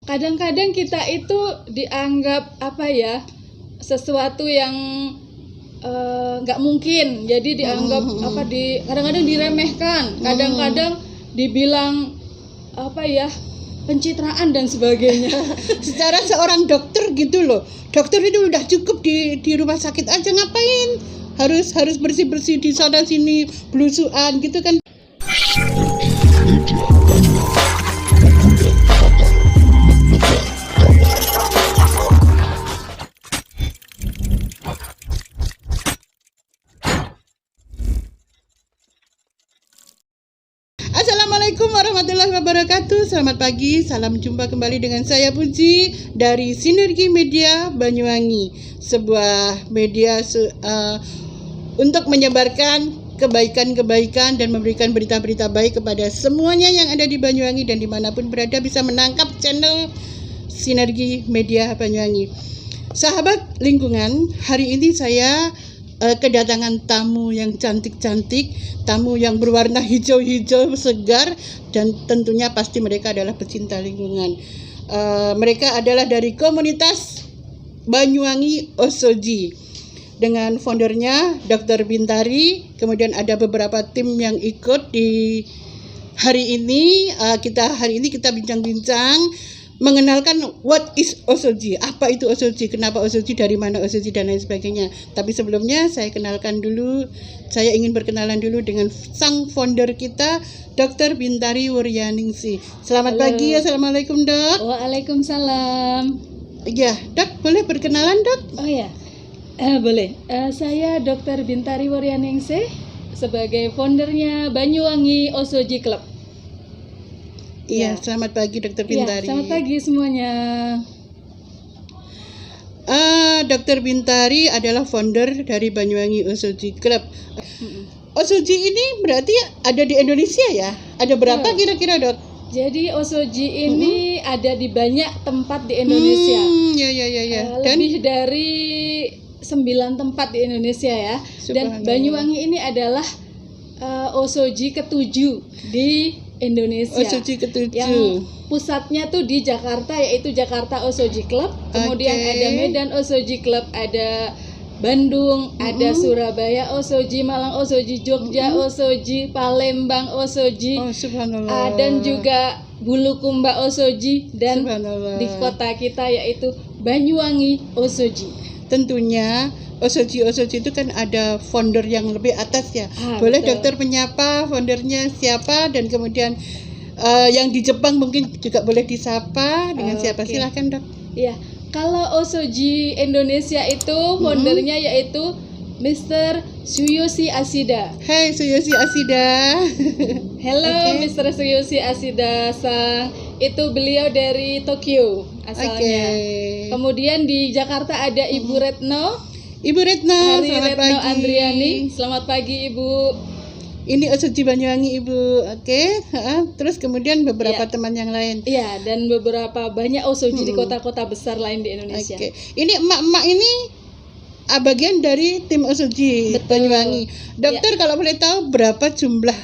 kadang-kadang kita itu dianggap sesuatu yang nggak mungkin, jadi dianggap kadang-kadang diremehkan, kadang-kadang dibilang pencitraan dan sebagainya. Secara seorang dokter gitu loh, dokter itu udah cukup di rumah sakit aja, ngapain harus bersih-bersih di sana sini belusuan gitu kan. Assalamualaikum warahmatullahi wabarakatuh. Selamat pagi, salam jumpa kembali dengan saya Puji dari Sinergi Media Banyuwangi, sebuah media untuk menyebarkan kebaikan-kebaikan dan memberikan berita-berita baik kepada semuanya yang ada di Banyuwangi dan dimanapun berada bisa menangkap channel Sinergi Media Banyuwangi. Sahabat lingkungan, hari ini saya kedatangan tamu yang cantik-cantik, tamu yang berwarna hijau-hijau segar, dan tentunya pasti mereka adalah pecinta lingkungan. Mereka adalah dari komunitas Banyuwangi Osoji dengan foundernya Dr. Bintari. Kemudian ada beberapa tim yang ikut di hari ini. Hari ini kita bincang-bincang mengenalkan what is Osoji, apa itu Osoji, kenapa Osoji, dari mana Osoji, dan lain sebagainya. Tapi sebelumnya saya ingin berkenalan dulu dengan sang founder kita, Dr. Bintari Wuryaningsih. Selamat pagi, assalamualaikum dok. Waalaikumsalam. Ya dok, boleh berkenalan dok? Oh ya, boleh. Saya Dr. Bintari Wuryaningsih sebagai foundernya Banyuwangi Osoji Club. Iya, selamat pagi Dr. Bintari. Selamat pagi semuanya. Dr. Bintari adalah founder dari Banyuwangi Osoji Club. Osoji ini berarti ada di Indonesia ya? Ada berapa kira-kira dok? Jadi Osoji ini ada di banyak tempat di Indonesia. Ya. Lebih dari 9 tempat di Indonesia ya. Dan Banyuwangi ini adalah Osoji ke-7 di Indonesia. Osoji ke-7. Yang pusatnya tuh di Jakarta, yaitu Jakarta Osoji Club. Kemudian ada Medan Osoji Club, ada Bandung, ada Surabaya Osoji, Malang Osoji, Jogja Osoji, Palembang Osoji. Oh, subhanallah. Dan juga Bulukumba Osoji, dan di kota kita yaitu Banyuwangi Osoji. Tentunya Osoji itu kan ada founder yang lebih atas ya. Boleh betul. Dokter menyapa foundernya siapa, dan kemudian yang di Jepang mungkin juga boleh disapa dengan siapa? Silahkan dok. Iya, kalau Osoji Indonesia itu foundernya yaitu Mr. Tsuyoshi Ashida. Hai Tsuyoshi Ashida. Hello Mr. Tsuyoshi Ashida sang. Itu beliau dari Tokyo asalnya. Kemudian di Jakarta ada Ibu Retno. Ibu Retno, selamat Retno pagi. Andriani, selamat pagi Ibu. Ini Osoji Banyuwangi Ibu, Terus kemudian beberapa teman yang lain. Iya, dan beberapa banyak Osoji di kota-kota besar lain di Indonesia. Ini emak-emak ini bagian dari tim Osoji Banyuwangi. Dokter kalau boleh tahu berapa jumlah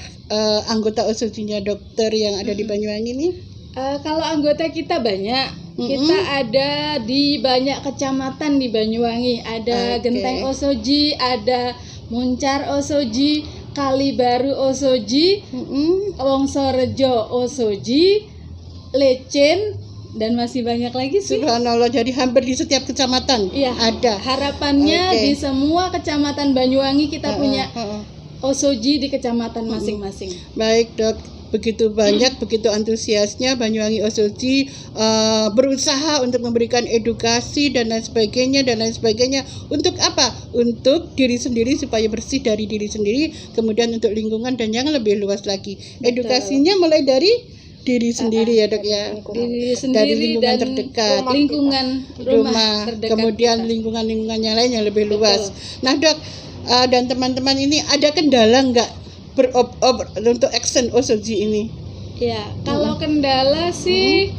anggota Osojinya dokter yang ada di Banyuwangi ini? Kalau anggota kita banyak. Kita ada di banyak kecamatan di Banyuwangi. Ada Genteng Osoji, ada Muncar Osoji, Kalibaru Osoji, Wongsorejo Osoji, Lecen, dan masih banyak lagi sih. Subhanallah, jadi hampir di setiap kecamatan ada. Harapannya di semua kecamatan Banyuwangi kita punya Osoji di kecamatan masing-masing. Baik dok, begitu banyak, begitu antusiasnya Banyuwangi Osoji berusaha untuk memberikan edukasi dan lain sebagainya. Untuk apa? Untuk diri sendiri, supaya bersih dari diri sendiri, kemudian untuk lingkungan dan yang lebih luas lagi. Edukasinya mulai dari diri sendiri ya dok ya. Diri sendiri dari lingkungan dan terdekat, lingkungan rumah terdekat, kemudian lingkungan yang lain yang lebih luas. Nah dok, dan teman-teman ini ada kendala nggak untuk action Osoji ini? Ya, kalau kendala sih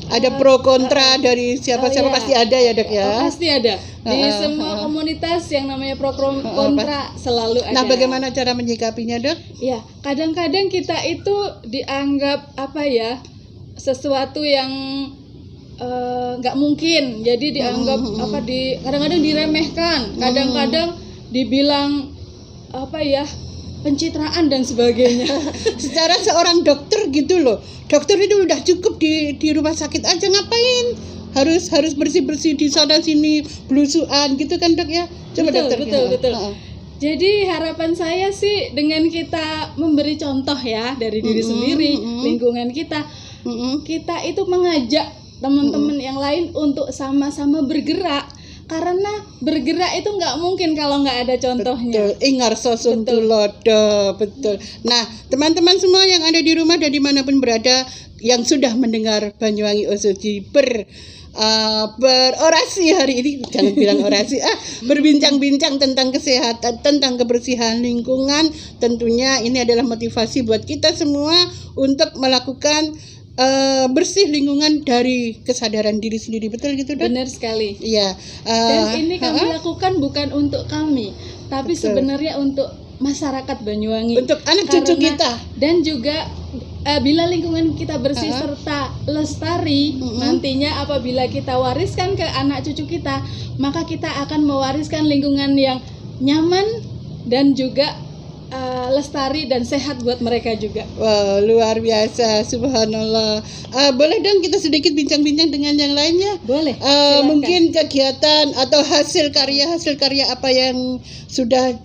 ada pro kontra dari siapa-siapa pasti ada ya dok ya. Pasti ada. Di semua komunitas yang namanya pro kontra selalu ada. Nah, bagaimana cara menyikapinya dok? Ya, kadang-kadang kita itu dianggap sesuatu yang nggak mungkin, jadi dianggap kadang-kadang diremehkan, kadang-kadang dibilang pencitraan dan sebagainya. Secara seorang dokter gitu loh, dokter itu udah cukup di rumah sakit aja, ngapain harus bersih di sana sini belusuan gitu kan dok ya? Coba dokter. Betul. Jadi harapan saya sih dengan kita memberi contoh ya dari diri sendiri, lingkungan kita, kita itu mengajak teman-teman yang lain untuk sama-sama bergerak. Karena bergerak itu nggak mungkin kalau nggak ada contohnya. Betul, ingar sosun tulodo, betul. Nah, teman-teman semua yang ada di rumah dan dimanapun berada yang sudah mendengar Banyuwangi Osoji berorasi hari ini, jangan bilang orasi, berbincang-bincang tentang kesehatan, tentang kebersihan lingkungan. Tentunya ini adalah motivasi buat kita semua untuk melakukan bersih lingkungan dari kesadaran diri sendiri, betul gitu dok? Benar sekali. Iya. Dan ini kami lakukan bukan untuk kami, tapi sebenarnya untuk masyarakat Banyuwangi. Untuk anak cucu kita. Dan juga bila lingkungan kita bersih serta lestari, nantinya apabila kita wariskan ke anak cucu kita, maka kita akan mewariskan lingkungan yang nyaman dan juga lestari dan sehat buat mereka juga. Wow, luar biasa, subhanallah. Boleh dong kita sedikit bincang-bincang dengan yang lainnya? Boleh. Mungkin kegiatan atau hasil karya apa yang sudah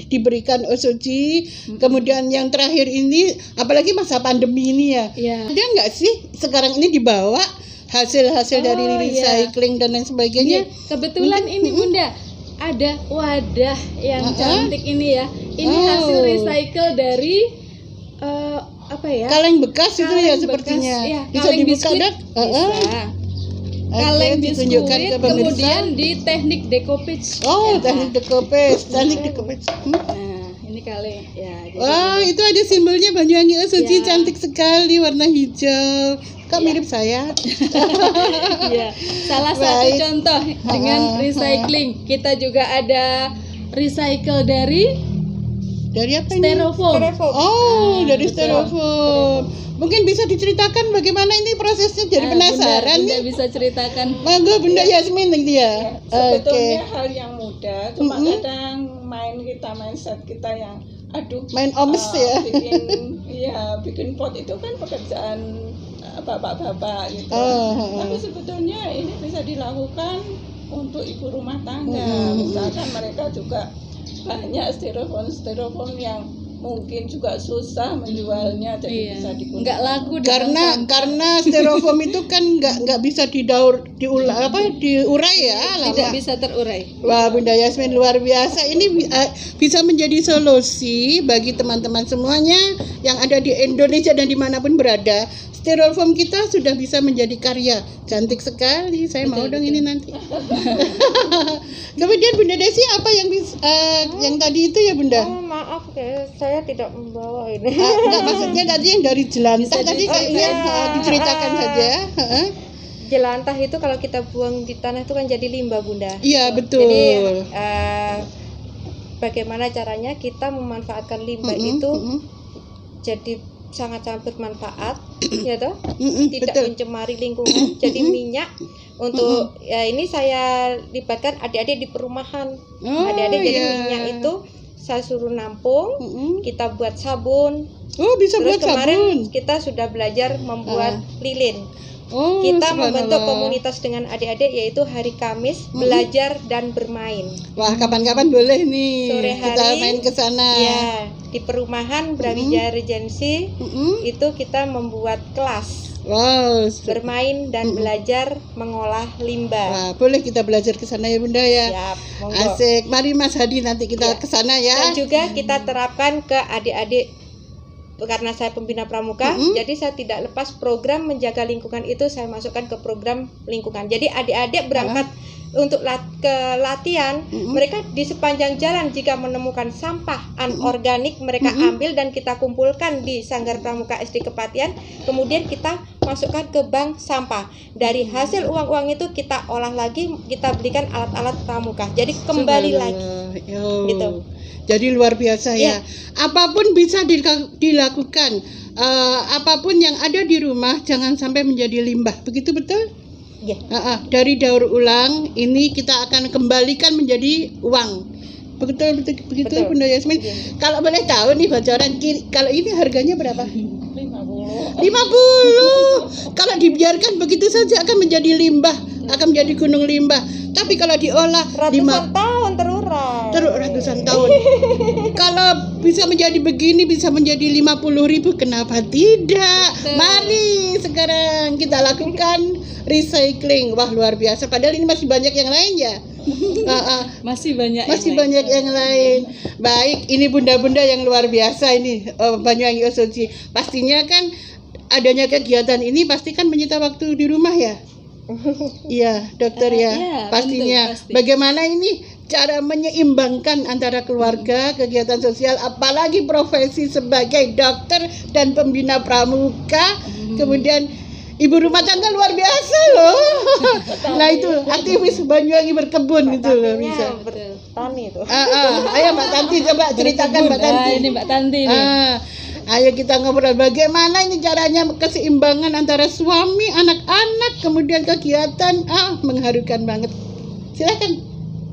diberikan Osoji. Kemudian yang terakhir ini, apalagi masa pandemi ini ya. Ada nggak sih sekarang ini dibawa hasil-hasil dari recycling dan lain sebagainya? Kebetulan ini Bunda ada wadah yang cantik ini ya. Ini hasil recycle dari kaleng bekas itu ya sepertinya. Ya, bisa dibuka dok? Bisa. Kaleng biskuit, kemudian di teknik decoupage. Teknik decoupage. Nah, ini kaleng ya. Wah, itu ada simbolnya Banyuwangi Osoji, cantik sekali, warna hijau. Kok mirip saya? Iya, salah satu contoh dengan recycling. Kita juga ada recycle dari apa ini? Styrofoam. Dari styrofoam. Mungkin bisa diceritakan bagaimana ini prosesnya, jadi penasaran. Bunda bisa ceritakan. Monggo Bunda Yasmin dia. Sebetulnya hal yang mudah, cuma kadang mindset kita yang main omes ya. Bikin pot itu kan pekerjaan bapak-bapak gitu. Tapi sebetulnya ini bisa dilakukan untuk ibu rumah tangga. Misalkan mereka juga banyak styrofoam yang mungkin juga susah menjualnya, jadi bisa digunakan. Nggak laku karena styrofoam itu kan nggak bisa diurai ya, tidak bisa terurai. Wah, Bunda Yasmin luar biasa. Ini bisa menjadi solusi bagi teman-teman semuanya yang ada di Indonesia dan dimanapun berada. Styrofoam kita sudah bisa menjadi karya, cantik sekali. Saya mau dong ini nanti. Kemudian Bunda Desi apa yang tadi itu ya Bunda? Maaf saya tidak membawa ini. Enggak, maksudnya tadi yang dari jelantah tadi kayaknya diceritakan saja. Jelantah itu kalau kita buang di tanah itu kan jadi limbah Bunda. Iya betul. Jadi bagaimana caranya kita memanfaatkan limbah itu jadi sangat-sangat bermanfaat, ya toh, tidak mencemari lingkungan, jadi minyak untuk ini saya libatkan adik-adik di perumahan, adik-adik jadi minyak itu saya suruh nampung, kita buat sabun. Bisa terus buat kemarin sabun. Kita sudah belajar membuat lilin. Kita membentuk komunitas dengan adik-adik yaitu hari Kamis belajar dan bermain. Wah, kapan-kapan boleh nih sore hari, kita main ke sana. Ya, di perumahan Brawijaya Regency itu kita membuat kelas. Wow, bermain dan belajar mengolah limbah. Wah, boleh kita belajar ke sana ya Bunda ya. Siap, monggo. Asik. Mari Mas Hadi nanti kita ke sana ya. Dan juga kita terapkan ke adik-adik. Karena saya pembina pramuka, jadi saya tidak lepas program menjaga lingkungan itu saya masukkan ke program lingkungan. Jadi adik-adik berangkat untuk ke latihan, mereka di sepanjang jalan jika menemukan sampah anorganik mereka ambil dan kita kumpulkan di Sanggar Pramuka SD Kepatihan, kemudian kita masukkan ke bank sampah. Dari hasil uang-uang itu kita olah lagi, kita belikan alat-alat pramuka. Jadi kembali lagi. Gitu. Jadi luar biasa ya. Apapun bisa dilakukan. apapun yang ada di rumah jangan sampai menjadi limbah. Begitu betul? Iya. Dari daur ulang ini kita akan kembalikan menjadi uang. Begitu Betul. Bunda Yasmin. Iya. Kalau boleh tahu nih bocoran, kalau ini harganya berapa? 50. 50. Kalau dibiarkan begitu saja akan menjadi limbah, akan menjadi gunung limbah. Tapi kalau diolah Ratusan tahun terurai. ratusan tahun. Kalau bisa menjadi begini, bisa menjadi 50.000, kenapa tidak? Mari sekarang kita lakukan recycling. Wah, luar biasa. Padahal ini masih banyak yang lain ya. Masih banyak Yang lain. Baik, ini bunda-bunda yang luar biasa ini, Banyuwangi Osoji. Pastinya kan adanya kegiatan ini pasti kan menyita waktu di rumah ya. Iya, dokter ya. Iya, Pastinya. tentu, pasti. Bagaimana ini cara menyeimbangkan antara keluarga, kegiatan sosial, apalagi profesi sebagai dokter dan pembina pramuka, kemudian ibu rumah tangga luar biasa loh. Nah itu aktivis Banyuwangi berkebun gitu loh bisa. Bertani itu. Ayo Mbak Tanti coba ceritakan Mbak Tanti. Ini Mbak Tanti nih. Ayo kita ngobrol bagaimana ini caranya keseimbangan antara suami, anak-anak, kemudian kegiatan. Mengharukan banget. Silakan.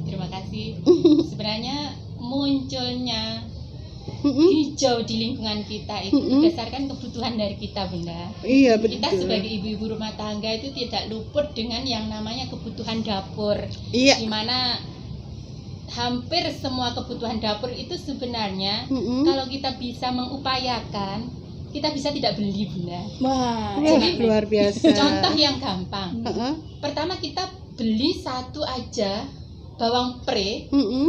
Terima kasih. Sebenarnya munculnya hijau di lingkungan kita itu berdasarkan kebutuhan dari kita, Bunda. Iya betul. Kita sebagai ibu-ibu rumah tangga itu tidak luput dengan yang namanya kebutuhan dapur. Iya. Di mana hampir semua kebutuhan dapur itu sebenarnya kalau kita bisa mengupayakan, kita bisa tidak beli, Bunda. Wah, Wah, luar biasa. Contoh yang gampang. Pertama kita beli satu aja bawang pre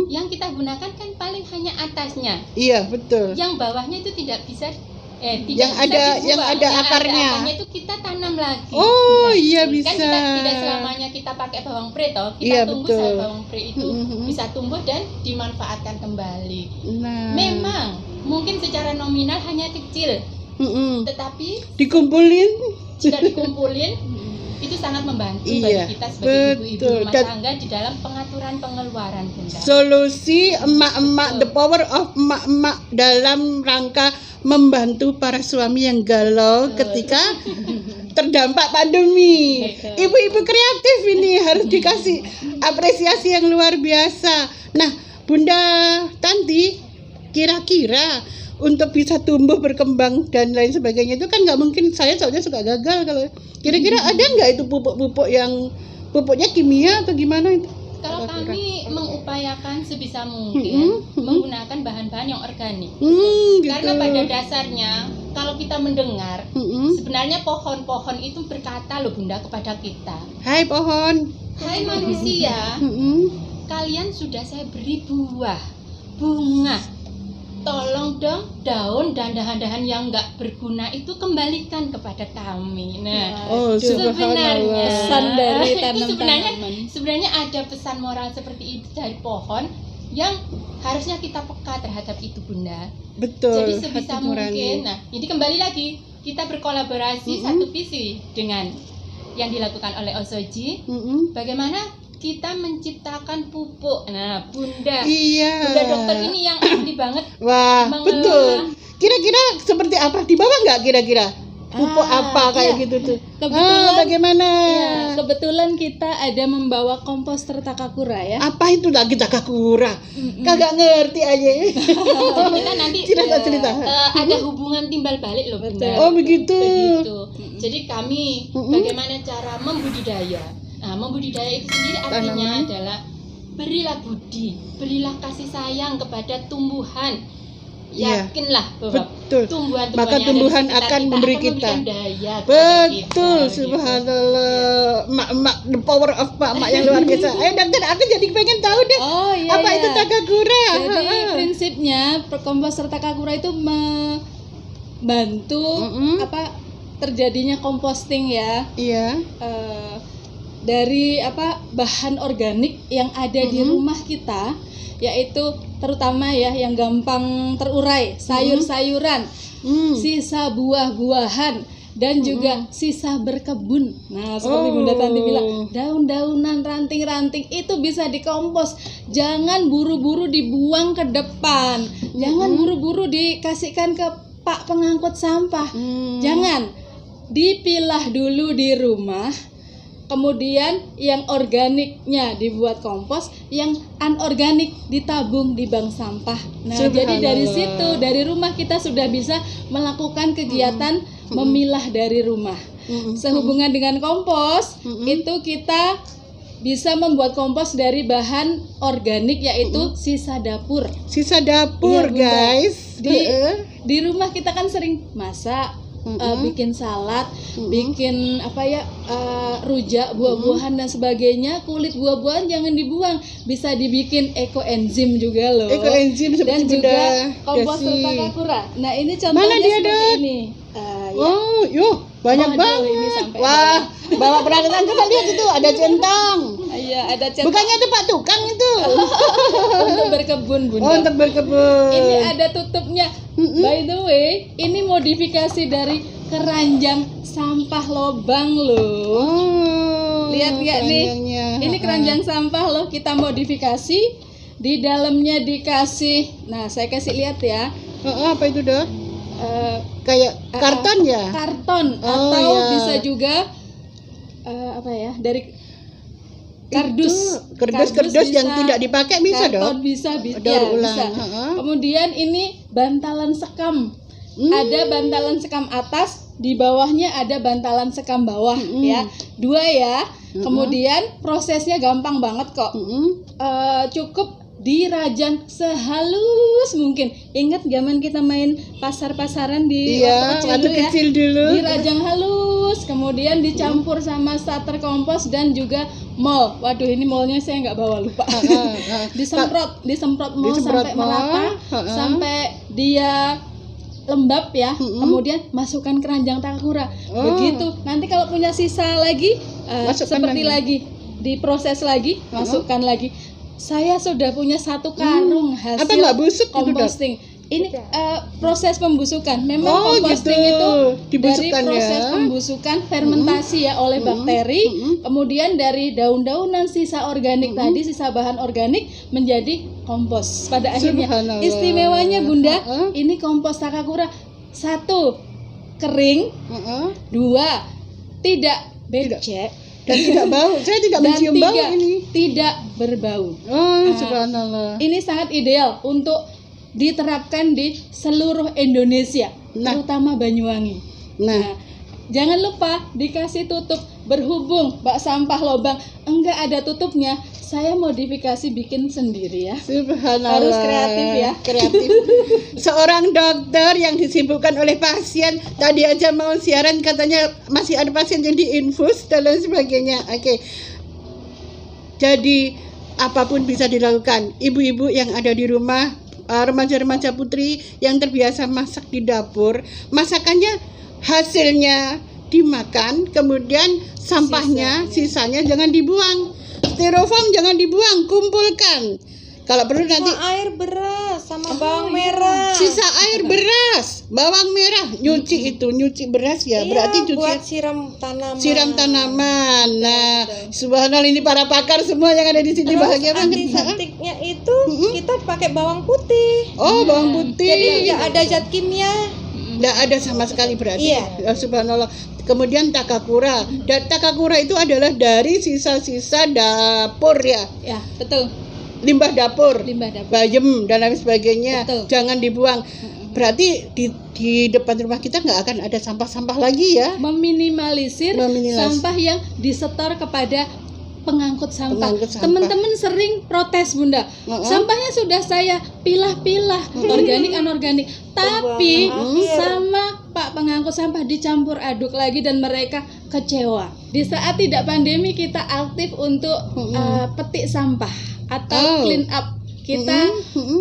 yang kita gunakan kan paling hanya atasnya. Iya betul. Yang bawahnya itu tidak bisa tidak Yang bisa ada- dibuang. yang ada akarnya. Itu kita tanam lagi. Oh, iya, Kan bisa. kita tidak selamanya kita pakai bawang pre toh. Kita Iya, tunggu betul. sampai bawang pre itu Mhm. bisa tumbuh dan dimanfaatkan kembali. Nah. Memang mungkin secara nominal hanya kecil, tetapi Dikumpulin. jika dikumpulin itu sangat membantu Iya, bagi kita sebagai ibu-ibu betul. rumah Dan- tangga di dalam pengaturan pengeluaran, Bunda. Solusi emak-emak, the power of emak-emak dalam rangka membantu para suami yang galau ketika terdampak pandemi. Betul. Ibu-ibu kreatif ini harus dikasih apresiasi yang luar biasa. Nah, Bunda Tanti, kira-kira untuk bisa tumbuh, berkembang dan lain sebagainya itu kan nggak mungkin. Saya soalnya suka gagal. Kalau kira-kira ada nggak itu pupuk-pupuk yang pupuknya kimia atau gimana itu? Kalau Kira-kira. kami mengupayakan sebisa mungkin menggunakan bahan-bahan yang organik. Gitu. Karena pada dasarnya kalau kita mendengar sebenarnya pohon-pohon itu berkata loh, Bunda, kepada kita, Hai pohon. hai manusia, kalian sudah saya beri buah, bunga, tolong dong daun dan dahan-dahan yang nggak berguna itu kembalikan kepada kami. Nah, Oh, sebenarnya pesan dari itu tanam tanaman. sebenarnya ada pesan moral seperti itu dari pohon yang harusnya kita peka terhadap itu, Bunda. Betul. Jadi sebisa hati nurani. mungkin. Nah, ini kembali lagi kita berkolaborasi satu visi dengan yang dilakukan oleh Osoji. Bagaimana kita menciptakan pupuk. Nah, Bunda. Iya. Bunda dokter ini yang ahli banget. Wah, mengelola. betul. Kira-kira seperti apa? Di bawah nggak kira-kira? Pupuk apa kayak iya. gitu tuh? Kebetulan- Bagaimana? Iya, kebetulan kita ada membawa komposter Takakura ya. Apa itu lagi Takakura? Kagak ngerti aja. Kita nanti Cerita. ada hubungan timbal balik loh, Bunda. Oh, begitu. Begitu. Jadi kami bagaimana cara membudidaya. Nah, membudidaya itu sendiri artinya Tanaman. adalah berilah budi, berilah kasih sayang kepada tumbuhan. Iya. Yakinlah bahwa Betul. tumbuhan-tumbuhan Maka yang ada di tumbuhan sekitar akan memberi kita. memberikan daya kepada Betul, kita, gitu. subhanallah. Mak-mak, the power of mak-mak yang luar biasa. Ayo dokter, aku jadi pengen tahu deh. Oh iya. Apa iya. itu Takakura? Jadi prinsipnya komposter Takakura itu membantu apa terjadinya composting ya. Iya. Dari apa bahan organik yang ada di rumah kita, yaitu terutama ya yang gampang terurai, sayur-sayuran, sisa buah-buahan dan juga sisa berkebun. Nah, seperti Bunda Tanti bilang, daun-daunan, ranting-ranting itu bisa dikompos. Jangan buru-buru dibuang ke depan. Jangan buru-buru dikasihkan ke Pak pengangkut sampah. Jangan dipilah dulu di rumah. Kemudian yang organiknya dibuat kompos, yang anorganik ditabung di bank sampah. Nah, jadi dari situ, dari rumah kita sudah bisa melakukan kegiatan memilah dari rumah. Sehubungan dengan kompos, itu kita bisa membuat kompos dari bahan organik, yaitu sisa dapur. Sisa dapur, Iya, Bunda. guys. Di rumah kita kan sering masak, bikin salad, bikin rujak, buah-buahan dan sebagainya. Kulit buah-buahan jangan dibuang, bisa dibikin ekoenzim juga loh. Ekoenzim seperti dan juga Bunda kompos Desi. Takakura. Nah, ini contohnya Mana dia, seperti Dok? ini. Ya. Oh, yuk, banyak Waduh, banget. ini sampai Wah, bawa peralatan kita lihat itu ada centang. Iya, ada centang Bukannya itu Pak Tukang itu. untuk berkebun, Bunda. Oh, untuk berkebun. Ini ada tutupnya. By the way, ini modifikasi dari keranjang sampah lobang loh. Oh, Lihat nggak nih? keranjangnya. Ini keranjang sampah loh, kita modifikasi. Di dalamnya dikasih. Nah, saya kasih lihat ya. Apa itu, Dok? Kayak karton ya? Karton Oh, atau ya. bisa juga dari kardus. Kardus yang tidak dipakai bisa, karton Dok? bisa Daur ulang. bisa. Kemudian ini bantalan sekam. Ada bantalan sekam atas, di bawahnya ada bantalan sekam bawah ya. 2 ya. Kemudian prosesnya gampang banget kok. Cukup dirajang sehalus mungkin. Ingat zaman kita main pasar-pasaran di waktu kecil dulu. Dirajang halus, kemudian dicampur sama starter kompos dan juga mol. Waduh, ini molnya saya nggak bawa, lupa. disemprot mol sampai merata, sampai dia lembab ya. Kemudian masukkan keranjang Takakura. Begitu. Nanti kalau punya sisa lagi, seperti lagi diproses lagi, masukkan lagi. Saya sudah punya 1 karung hasil Apa nggak busuk gitu, Dok? composting. Ini proses pembusukan. Memang composting gitu. itu Dibusukkan dari proses ya. pembusukan fermentasi ya oleh bakteri. Kemudian dari daun-daunan sisa organik tadi, sisa bahan organik menjadi kompos. Pada akhirnya Subhanallah. istimewanya Bunda, ini kompos Takakura. 1 kering, 2 tidak becek. Dan tidak bau. Saya tidak Dan mencium bau 3 ini. tidak berbau. Oh, subhanallah. Ini sangat ideal untuk diterapkan di seluruh Indonesia, terutama Banyuwangi. Nah, jangan lupa dikasih tutup. Berhubung bak sampah lobang enggak ada tutupnya, saya modifikasi bikin sendiri ya. Subhanallah. Harus kreatif ya. Kreatif. Seorang dokter yang disibukkan oleh pasien, tadi aja mau siaran katanya masih ada pasien yang diinfus dan lain sebagainya. Oke. Jadi apapun bisa dilakukan. Ibu-ibu yang ada di rumah, remaja-remaja putri yang terbiasa masak di dapur, masakannya hasilnya dimakan, kemudian sampahnya, sisanya jangan dibuang. Styrofoam jangan dibuang, kumpulkan. Kalau perlu nanti air beras sama bawang merah. sisa air beras, bawang merah, nyuci itu, nyuci beras ya. Berarti cuci buat siram tanaman. Nah, subhanallah, ini para pakar semua yang ada di sini bahagia banget. Antiseptiknya itu kita pakai bawang putih. Oh, bawang putih. Jadi tidak ada zat kimia. Tidak ada sama sekali berarti. Iya. Ya, subhanallah. Kemudian Takakura. Dan Takakura itu adalah dari sisa-sisa dapur ya. Ya, betul. Limbah dapur. Bayem dan lain sebagainya. Betul. Jangan dibuang. Berarti di depan rumah kita nggak akan ada sampah-sampah lagi ya. Meminimalisir sampah yang disetor kepada pengangkut sampah. Teman-teman sering protes, Bunda. Sampahnya sudah saya pilah-pilah, organik anorganik, tapi sama Pak pengangkut sampah dicampur aduk lagi dan mereka kecewa. Di saat tidak pandemi kita aktif untuk petik sampah atau clean up. Kita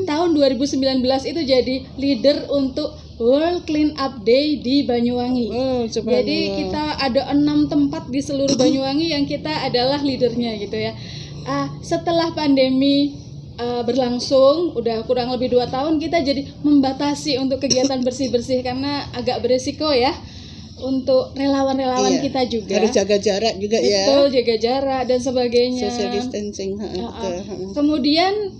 tahun 2019 itu jadi leader untuk World Clean Up Day di Banyuwangi. Jadi kita ada 6 tempat di seluruh Banyuwangi yang kita adalah leadernya gitu ya. Setelah pandemi berlangsung, udah kurang lebih 2 tahun, kita jadi membatasi untuk kegiatan bersih-bersih karena agak beresiko ya. Untuk relawan-relawan kita juga harus jaga jarak juga ya. Betul, jaga jarak dan sebagainya. Social distancing. Kemudian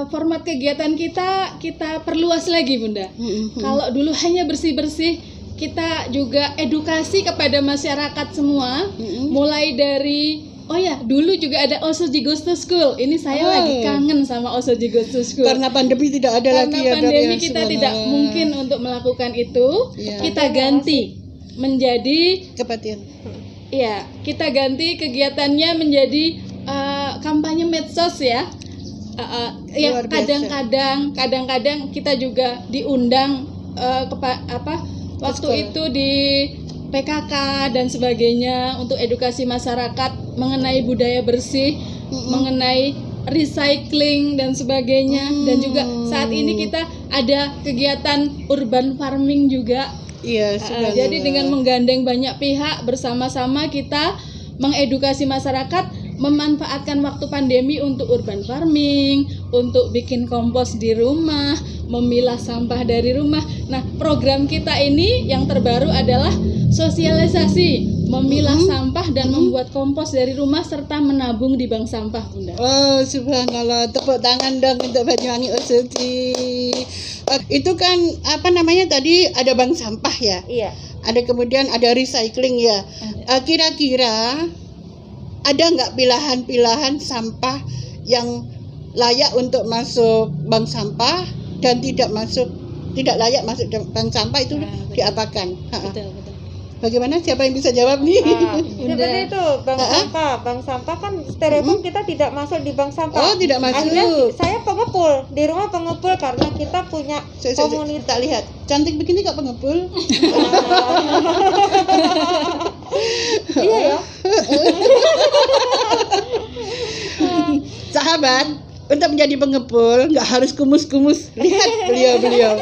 format kegiatan kita perluas lagi, Bunda. Kalau dulu hanya bersih-bersih, kita juga edukasi kepada masyarakat semua, mulai dari dulu juga ada Osoji Goes to School. Ini saya lagi kangen sama Osoji Goes to School. Karena pandemi tidak ada lagi ya. Karena pandemi kita tidak mungkin untuk melakukan itu. Kita ganti menjadi kepatian. Iya, kita ganti kegiatannya menjadi kampanye medsos ya. Ya kadang-kadang kita juga diundang waktu itu di PKK dan sebagainya untuk edukasi masyarakat mengenai budaya bersih, mengenai recycling dan sebagainya. Dan juga saat ini kita ada kegiatan urban farming juga. Iya, jadi dengan menggandeng banyak pihak bersama-sama kita mengedukasi masyarakat memanfaatkan waktu pandemi untuk urban farming, untuk bikin kompos di rumah, memilah sampah dari rumah. Nah, program kita ini yang terbaru adalah sosialisasi, memilah sampah dan membuat kompos dari rumah serta menabung di bank sampah, Bunda. Oh, subhanallah. Tepuk tangan dong untuk Banyuwangi Osoji. Itu kan tadi ada bank sampah ya? Iya. Ada kemudian ada recycling ya. Kira-kira ada nggak pilahan-pilahan sampah yang layak untuk masuk bank sampah dan tidak layak masuk bank sampah itu diapakan? Betul. Bagaimana? Siapa yang bisa jawab nih? Seperti itu, bank sampah. Bank sampah kan styrofoam kita tidak masuk di bank sampah. Oh, tidak masuk. Akhirnya saya pengepul, di rumah pengepul karena kita punya komunitas. Tak lihat, cantik begini kok pengepul. Iya ya. Sahabat, untuk menjadi pengepul nggak harus kumus-kumus. Lihat beliau.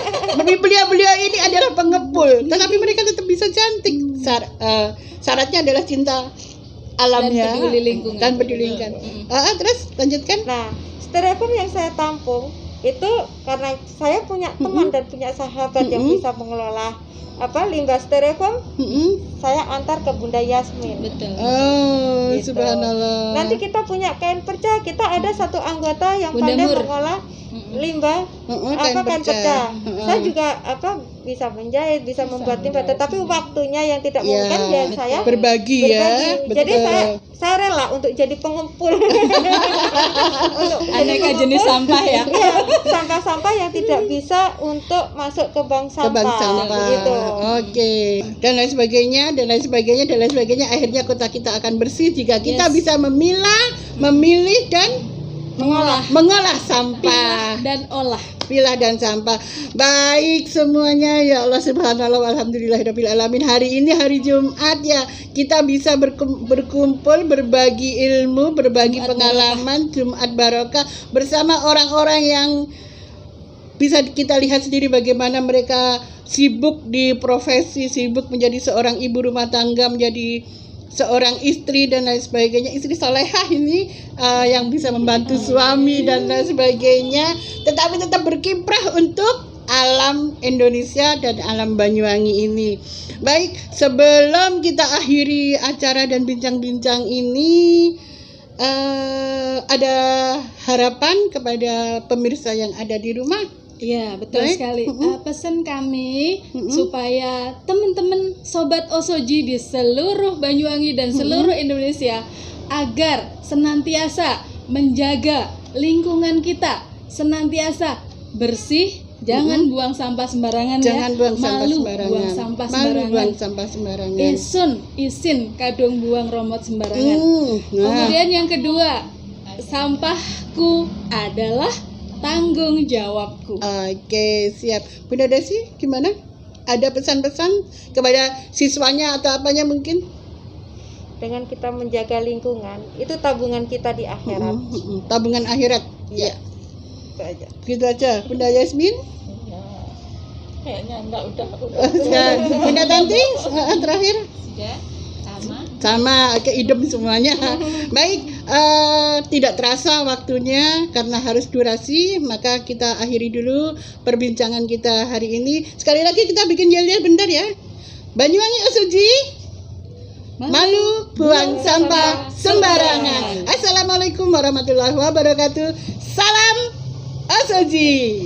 Beliau ini adalah pengepul, tetapi mereka tetap bisa cantik. Syaratnya adalah cinta alamnya dan peduli lingkungan. Terus lanjutkan. Nah, styrofoam yang saya tampung itu karena saya punya teman dan punya sahabat yang bisa mengelola limbah styrofoam, saya antar ke Bunda Yasmin. Betul. Oh, gitu. Subhanallah. Nanti kita punya kain perca, kita ada satu anggota yang pandai mengolah limbah kain perca. Saya juga bisa menjahit, bisa membuat limbah, tetapi waktunya yang tidak mungkin dan saya berbagi. Ya. Jadi saya rela untuk jadi pengumpul. Untuk aneka jenis sampah ya. Iya, sampah-sampah yang tidak bisa untuk masuk ke bank sampah. Gitu. Oke. Dan lain sebagainya. Akhirnya kota kita akan bersih jika kita bisa memilah, memilih dan mengolah sampah pilah dan sampah. Baik semuanya, ya Allah subhanallah, alhamdulillahirabbil alamin. Hari ini hari Jumat ya, kita bisa berkumpul, berbagi ilmu, berbagi pengalaman, Jumat barokah bersama orang-orang yang bisa kita lihat sendiri bagaimana mereka sibuk di profesi, sibuk menjadi seorang ibu rumah tangga, menjadi seorang istri dan lain sebagainya, istri solehah ini yang bisa membantu suami dan lain sebagainya, tetapi tetap berkiprah untuk alam Indonesia dan alam Banyuwangi ini. Baik, sebelum kita akhiri acara dan bincang-bincang ini, ada harapan kepada pemirsa yang ada di rumah. Iya, betul sekali. Pesan kami supaya teman-teman sobat Osoji di seluruh Banyuwangi dan seluruh Indonesia agar senantiasa menjaga lingkungan kita, senantiasa bersih, jangan buang sampah sembarangan. Jangan buang sampah sembarangan. Isin kadung buang romot sembarangan. Kemudian yang kedua, sampahku adalah tanggung jawabku. Oke, siap. Bunda Desi, gimana? Ada pesan-pesan kepada siswanya atau apanya mungkin? Dengan kita menjaga lingkungan, itu tabungan kita di akhirat. Tabungan akhirat. Iya. Itu aja. Gitu aja. Bunda Yasmin? Kayaknya enggak, udah. Bunda Tanti, terakhir? Sudah Sama, idem semuanya. Baik, tidak terasa waktunya karena harus durasi, maka kita akhiri dulu perbincangan kita hari ini. Sekali lagi kita bikin yel-yel bentar ya. Banyuwangi Osoji, malu buang sampah sembarangan. Assalamualaikum warahmatullahi wabarakatuh. Salam Osoji.